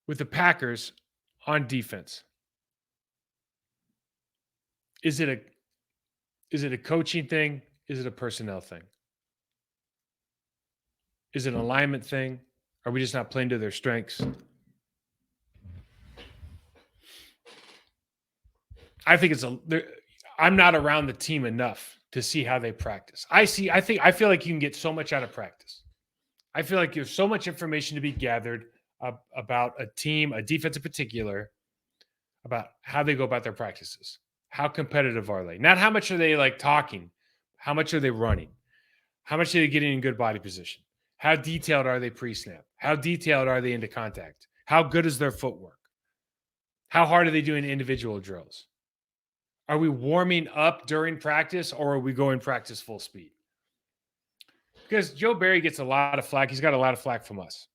with the Packers on defense? Is it a coaching thing? Is it a personnel thing? Is it an alignment thing? Are we just not playing to their strengths? I think I'm not around the team enough to see how they practice. I feel like you can get so much out of practice. I feel like there's so much information to be gathered about a team, a defense in particular, about how they go about their practices. How competitive are they? Not how much are they like talking, how much are they running? How much are they getting in good body position? How detailed are they pre-snap? How detailed are they into contact? How good is their footwork? How hard are they doing individual drills? Are we warming up during practice or are we going practice full speed? Because Joe Barry gets a lot of flack. He's got a lot of flack from us.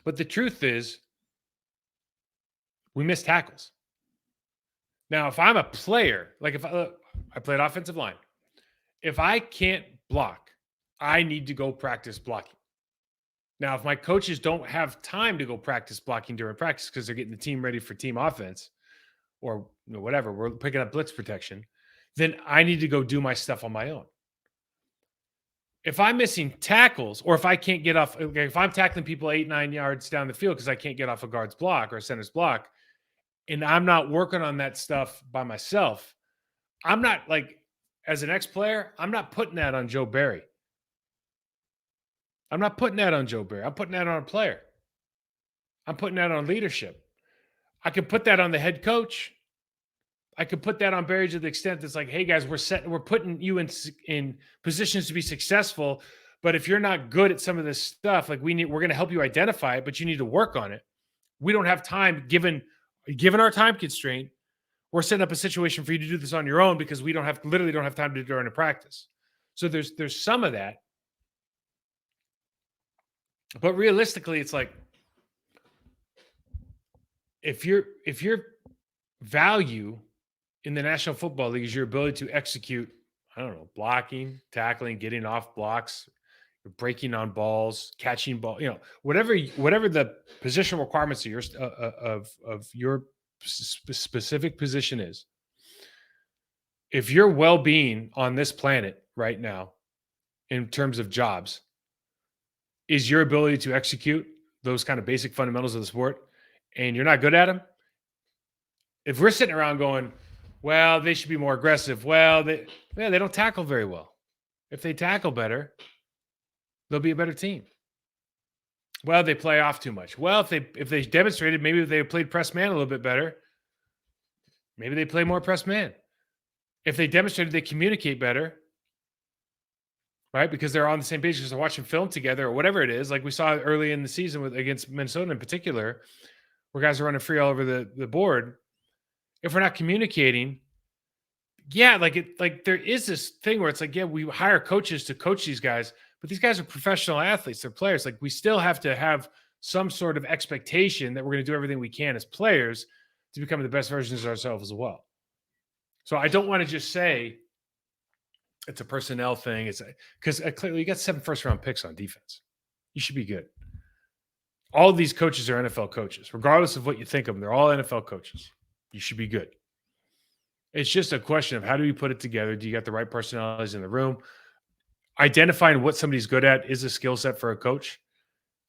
But the truth is, we miss tackles. Now, if I'm a player, like if I played offensive line, if I can't block, I need to go practice blocking. Now, if my coaches don't have time to go practice blocking during practice because they're getting the team ready for team offense or whatever, we're picking up blitz protection, then I need to go do my stuff on my own. If I'm missing tackles or if I can't get off, if I'm tackling people 8-9 yards down the field because I can't get off a guard's block or a center's block, and I'm not working on that stuff by myself, I'm not like, as an ex-player, I'm not putting that on Joe Barry. I'm not putting that on Joe Barry. I'm putting that on a player. I'm putting that on leadership. I can put that on the head coach. I could put that on Barry to the extent that's like, hey guys, we're putting you in positions to be successful. But if you're not good at some of this stuff, like we're going to help you identify it, but you need to work on it. We don't have time given our time constraint. We're setting up a situation for you to do this on your own because we literally don't have time to do it during a practice. So there's some of that. But realistically, it's like if your value in the National Football League is your ability to execute, I don't know, blocking, tackling, getting off blocks, breaking on balls, catching ball, whatever the position requirements of your specific position is. If your well-being on this planet right now, in terms of jobs, is your ability to execute those kind of basic fundamentals of the sport, and you're not good at them, if we're sitting around going, well, they should be more aggressive. Well, they don't tackle very well. If they tackle better, they'll be a better team. Well, they play off too much. Well, if they demonstrated, maybe if they played press man a little bit better, maybe they play more press man. If they demonstrated they communicate better, right? Because they're on the same page because they're watching film together or whatever it is, like we saw early in the season against Minnesota in particular, where guys are running free all over the board. If we're not communicating, like there is this thing where it's like, yeah, we hire coaches to coach these guys, but these guys are professional athletes, they're players. Like we still have to have some sort of expectation that we're going to do everything we can as players to become the best versions of ourselves as well. So I don't want to just say it's a personnel thing. It's because clearly you got 7 first-round picks on defense. You should be good. All of these coaches are NFL coaches, regardless of what you think of them. They're all NFL coaches. You should be good. It's just a question of how do you put it together? Do you got the right personalities in the room? Identifying what somebody's good at is a skill set for a coach.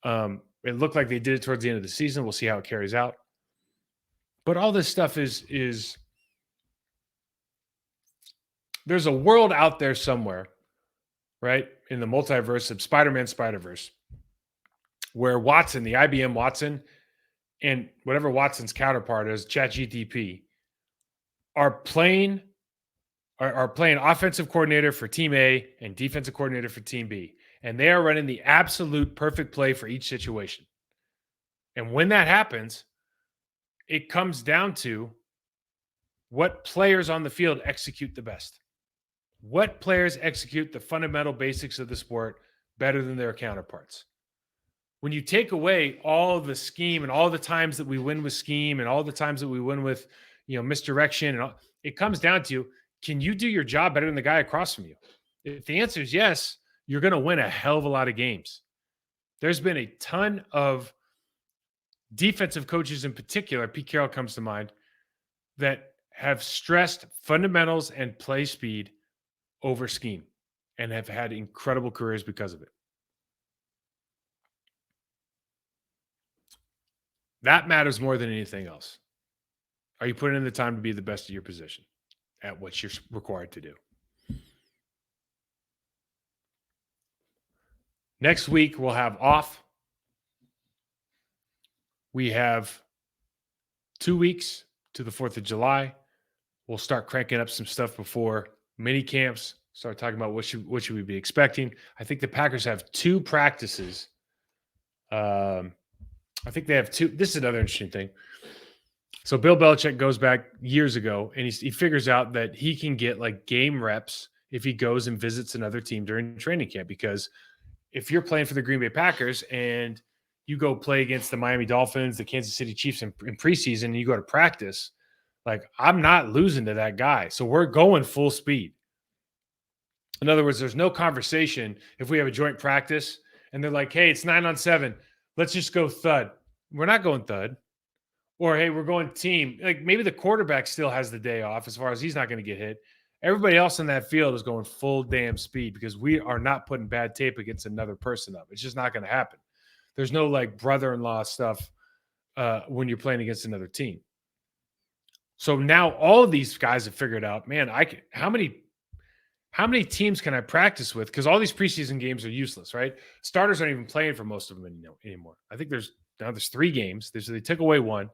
It looked like they did it towards the end of the season. We'll see how it carries out. But all this stuff is there's a world out there somewhere, right? In the multiverse of Spider-Man Spider-Verse, where Watson, the IBM Watson, and whatever Watson's counterpart is, ChatGPT, are playing offensive coordinator for team A and defensive coordinator for team B. And they are running the absolute perfect play for each situation. And when that happens, it comes down to what players on the field execute the best. What players execute the fundamental basics of the sport better than their counterparts? When you take away all the scheme and all the times that we win with scheme and all the times that we win with, misdirection, and all, it comes down to, can you do your job better than the guy across from you? If the answer is yes, you're going to win a hell of a lot of games. There's been a ton of defensive coaches in particular, Pete Carroll comes to mind, that have stressed fundamentals and play speed over scheme and have had incredible careers because of it. That matters more than anything else. Are you putting in the time to be the best of your position at what you're required to do? Next week, we'll have off. We have 2 weeks to the 4th of July. We'll start cranking up some stuff before mini camps. Start talking about what should we be expecting. I think the Packers have 2 practices. I think they have 2. This is another interesting thing. So Bill Belichick goes back years ago, and he figures out that he can get like game reps if he goes and visits another team during training camp. Because if you're playing for the Green Bay Packers and you go play against the Miami Dolphins, the Kansas City Chiefs in preseason, and you go to practice, like, I'm not losing to that guy. So we're going full speed. In other words, there's no conversation if we have a joint practice and they're like, hey, it's 9-on-7. Let's just go thud. We're not going thud. Or, hey, we're going team. Like, maybe the quarterback still has the day off as far as he's not going to get hit. Everybody else in that field is going full damn speed because we are not putting bad tape against another person up. It's just not going to happen. There's no like brother-in-law stuff when you're playing against another team. So now all of these guys have figured out, man, how many teams can I practice with? Because all these preseason games are useless, right? Starters aren't even playing for most of them anymore. I think there's 3 games. They took away 1.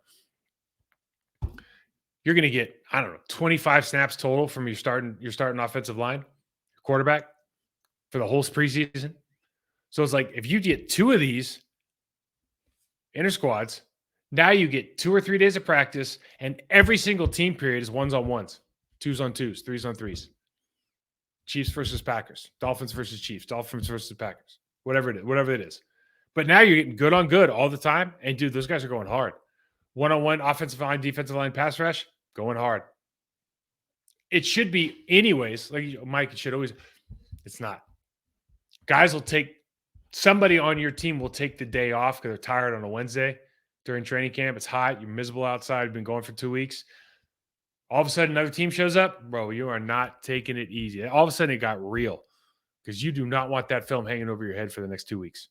You're going to get, I don't know, 25 snaps total from your starting offensive line, your quarterback, for the whole preseason. So it's like, if you get 2 of these inter squads, now you get 2 or 3 days of practice, and every single team period is 1s-on-1s, 2s-on-2s, 3s-on-3s. Chiefs versus Packers, Dolphins versus Chiefs, Dolphins versus Packers, whatever it is. But now you're getting good on good all the time. And dude, those guys are going hard. 1-on-1, offensive line, defensive line, pass rush, going hard. It should be anyways. Like Mike, it should always. It's not. Guys will take, somebody on your team will take the day off because they're tired on a Wednesday during training camp. It's hot. You're miserable outside. You've been going for 2 weeks. All of a sudden, another team shows up. Bro, you are not taking it easy. All of a sudden, it got real because you do not want that film hanging over your head for the next 2 weeks.